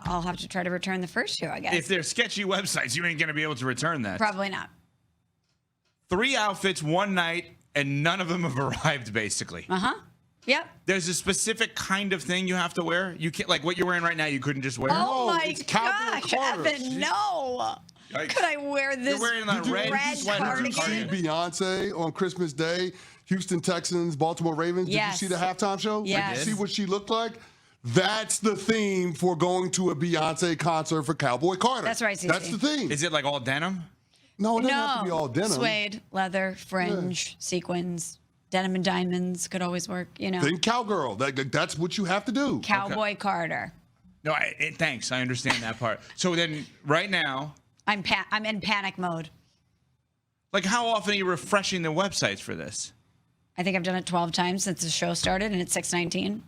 I'll have to try to return the first two, I guess. If they're sketchy websites, you ain't going to be able to return that. Probably not. 3 outfits, one night, and none of them have arrived, basically. Yep. There's a specific kind of thing you have to wear. You can't, like what you're wearing right now, you couldn't just wear. Oh my gosh, Evan, no. Yikes. Could I wear this? You're wearing that red cardigan? Did you see Beyonce on Christmas Day? Houston Texans, Baltimore Ravens. Yes. Did you see the halftime show? Yes. Did you see what she looked like? That's the theme for going to a Beyonce concert for Cowboy Carter. That's right, CC. That's the theme. Is it like all denim? No, it doesn't have to be all denim. Suede, leather, fringe, sequins, denim and diamonds could always work, you know. Think cowgirl. That's what you have to do. Cowboy Carter. No, thanks. I understand that part. So then right now, I'm in panic mode. like how often are you refreshing the websites for this? I think I've done it 12 times since the show started, and it's 6:19.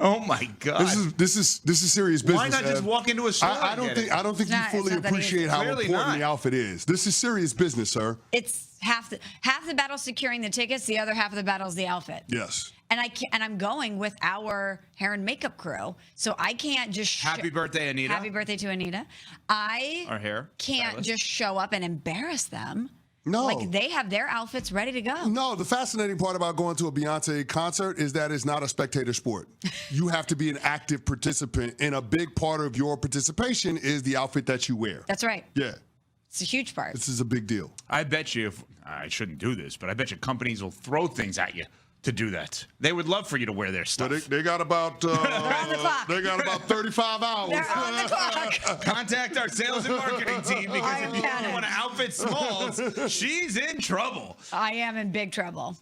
Oh my God! This is serious business. Why not just walk into a store? I don't think you fully appreciate how important the outfit is. This is serious business, sir. It's half the battle securing the tickets, the other half of the battle is the outfit. Yes. And I'm going with our hair and makeup crew, so I can't just. Happy birthday, Anita. Happy birthday to Anita. Our hair can't stylist. just show up and embarrass them. No. Like they have their outfits ready to go. No, the fascinating part about going to a Beyonce concert is that it's not a spectator sport. You have to be an active participant, and a big part of your participation is the outfit that you wear. That's right. Yeah. It's a huge part. This is a big deal. I bet you, I shouldn't do this, but I bet you companies will throw things at you to do that. They would love for you to wear their stuff. But they got about They're on the clock. they got about 35 hours. They're on the clock. Contact our sales and marketing team because if you want to outfit Smalls, she's in trouble. I am in big trouble.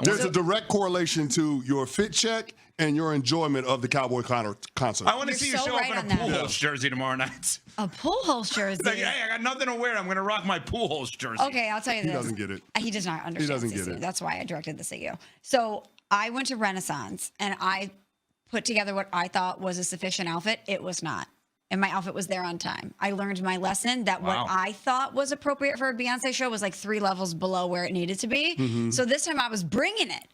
There's a direct correlation to your fit check and your enjoyment of the Cowboy concert. I want to You're see you so show right up on in a that. pool holes jersey tomorrow night. A pool holes jersey. Like, hey, I got nothing to wear. I'm going to rock my pool holes jersey. Okay, I'll tell you this. He doesn't get it. He does not understand. He doesn't get it. That's why I directed this at you. So I went to Renaissance and I put together what I thought was a sufficient outfit. It was not. And my outfit was there on time. I learned my lesson that what I thought was appropriate for a Beyonce show was like 3 levels below where it needed to be. Mm-hmm. So this time I was bringing it.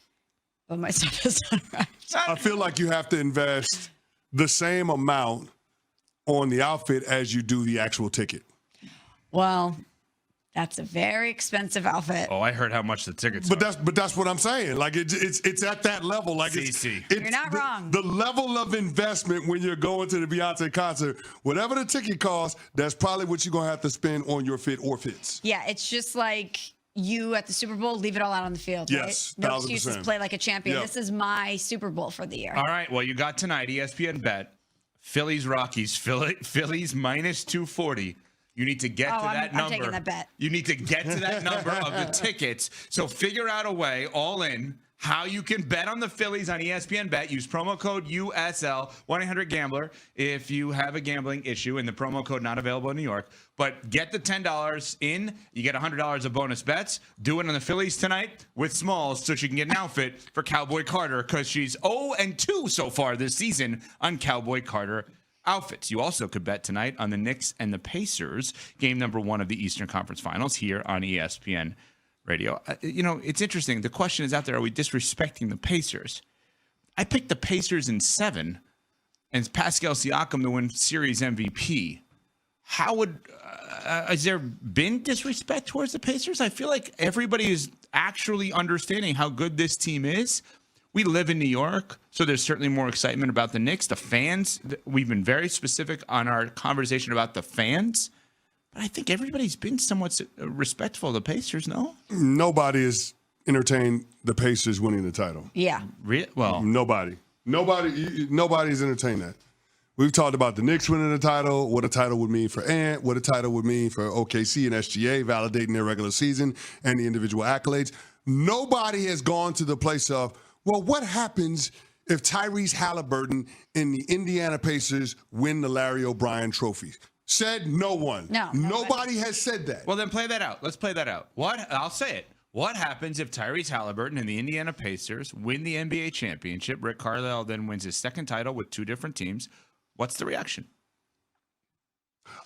But my stuff is not right. I feel like you have to invest the same amount on the outfit as you do the actual ticket. Well, that's a very expensive outfit. Oh, I heard how much the tickets But are. that's what I'm saying. Like it's at that level. Like CC. You're not wrong. The level of investment when you're going to the Beyonce concert, whatever the ticket costs, that's probably what you're gonna have to spend on your fit or fits. Yeah, it's just like you at the Super Bowl, leave it all out on the field. Yes, right? No 1000%. excuses, play like a champion. Yep. This is my Super Bowl for the year. All right. Well, you got tonight, ESPN bet. Phillies, Rockies. Phillies minus 240. You need to get to that number. I'm taking that bet. You need to get to that number of the tickets. So figure out a way, all in, how you can bet on the Phillies on ESPN Bet. Use promo code USL, 1-800-GAMBLER, if you have a gambling issue, and the promo code not available in New York. But get the $10 in. You get $100 of bonus bets. Do it on the Phillies tonight with Smalls so she can get an outfit for Cowboy Carter because she's 0-2 so far this season on Cowboy Carter outfits. You also could bet tonight on the Knicks and the Pacers, game number 1 of the Eastern Conference Finals here on ESPN Radio. It's interesting. The question is out there, are we disrespecting the Pacers? I picked the Pacers in 7 and Pascal Siakam to win series MVP. How would has there been disrespect towards the Pacers? I feel like everybody is actually understanding how good this team is. We live in New York, so there's certainly more excitement about the Knicks. The fans, we've been very specific on our conversation about the fans. But I think everybody's been somewhat respectful of the Pacers, no? Nobody has entertained the Pacers winning the title. Yeah. Well, Nobody's entertained that. We've talked about the Knicks winning the title, what a title would mean for Ant, what a title would mean for OKC and SGA, validating their regular season and the individual accolades. Nobody has gone to the place of, well, what happens if Tyrese Haliburton and the Indiana Pacers win the Larry O'Brien trophy? Said no one. No. Nobody has said that. Well, then play that out. Let's play that out. I'll say it. What happens if Tyrese Haliburton and the Indiana Pacers win the NBA championship? Rick Carlisle then wins his 2nd title with 2 different teams. What's the reaction?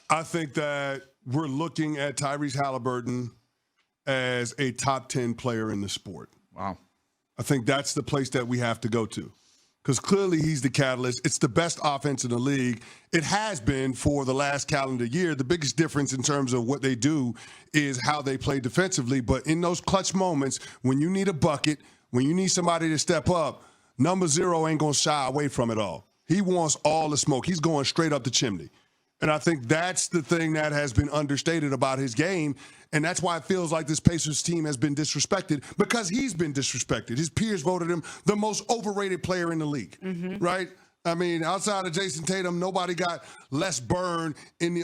I think that we're looking at Tyrese Haliburton as a top 10 player in the sport. Wow. I think that's the place that we have to go to. because clearly he's the catalyst. It's the best offense in the league. It has been for the last calendar year. The biggest difference in terms of what they do is how they play defensively. But in those clutch moments, when you need a bucket, when you need somebody to step up, number 0 ain't going to shy away from it all. He wants all the smoke. He's going straight up the chimney. And I think that's the thing that has been understated about his game. And that's why it feels like this Pacers team has been disrespected, because he's been disrespected. His peers voted him the most overrated player in the league, right? I mean, outside of Jason Tatum, nobody got less burn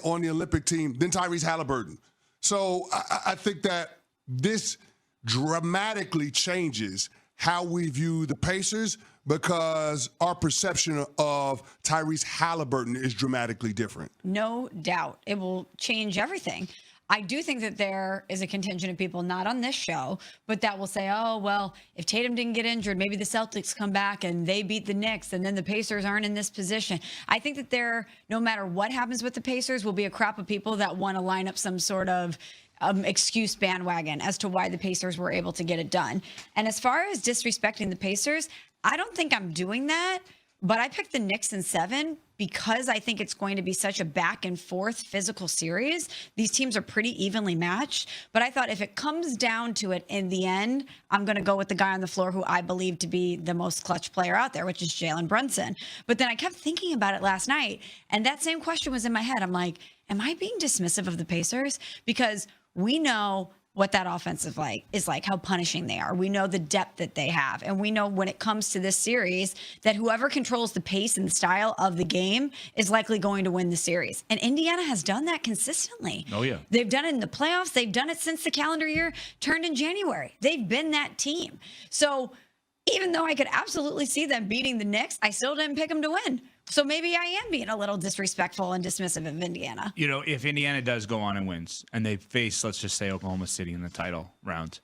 on the Olympic team than Tyrese Haliburton. So I think that this dramatically changes how we view the Pacers, because our perception of Tyrese Haliburton is dramatically different. No doubt. It will change everything. I do think that there is a contingent of people, not on this show, but that will say, oh, well, if Tatum didn't get injured, maybe the Celtics come back and they beat the Knicks, and then the Pacers aren't in this position. I think that there, no matter what happens with the Pacers, will be a crop of people that want to line up some sort of excuse bandwagon as to why the Pacers were able to get it done. And as far as disrespecting the Pacers, I don't think I'm doing that, but I picked the Knicks in 7 because I think it's going to be such a back and forth physical series. These teams are pretty evenly matched, but I thought if it comes down to it in the end, I'm going to go with the guy on the floor who I believe to be the most clutch player out there, which is Jalen Brunson. But then I kept thinking about it last night, and that same question was in my head. I'm like, am I being dismissive of the Pacers? Because we know what that offense is like, how punishing they are. We know the depth that they have. And we know when it comes to this series that whoever controls the pace and the style of the game is likely going to win the series. And Indiana has done that consistently. Oh, yeah. They've done it in the playoffs. They've done it since the calendar year turned in January. They've been that team. So even though I could absolutely see them beating the Knicks, I still didn't pick them to win. So maybe I am being a little disrespectful and dismissive of Indiana. You know, if Indiana does go on and wins, and they face, let's just say, Oklahoma City in the title round,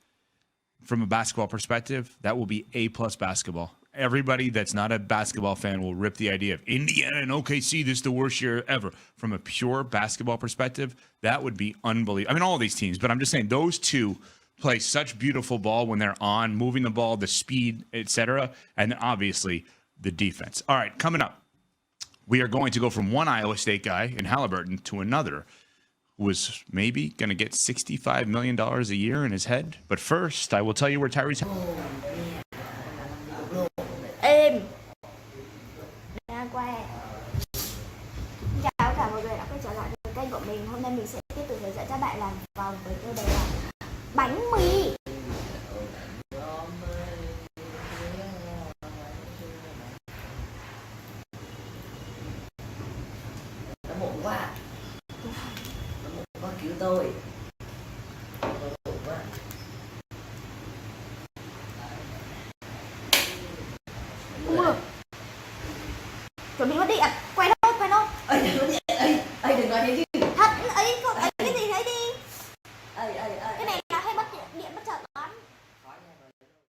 from a basketball perspective, that will be A-plus basketball. Everybody that's not a basketball fan will rip the idea of Indiana and OKC, this is the worst year ever. From a pure basketball perspective, that would be unbelievable. I mean, all of these teams, but I'm just saying those two play such beautiful ball when they're on, moving the ball, the speed, etc., and obviously the defense. All right, coming up, we are going to go from one Iowa State guy in Haliburton to another who was maybe going to get $65 million a year in his head. But first, I will tell you where Tyrese... Im. Đang quay. Chào tất cả mọi người đã quay trở lại với kênh của mình. Hôm nay mình sẽ tiếp tục hướng dẫn các bạn làm vòng với tiêu đề là bánh mì. Nó muộn quá. Nó muộn quá, cứu tôi. Nó muộn quá. Chuẩn bị mất điện, quay thôi.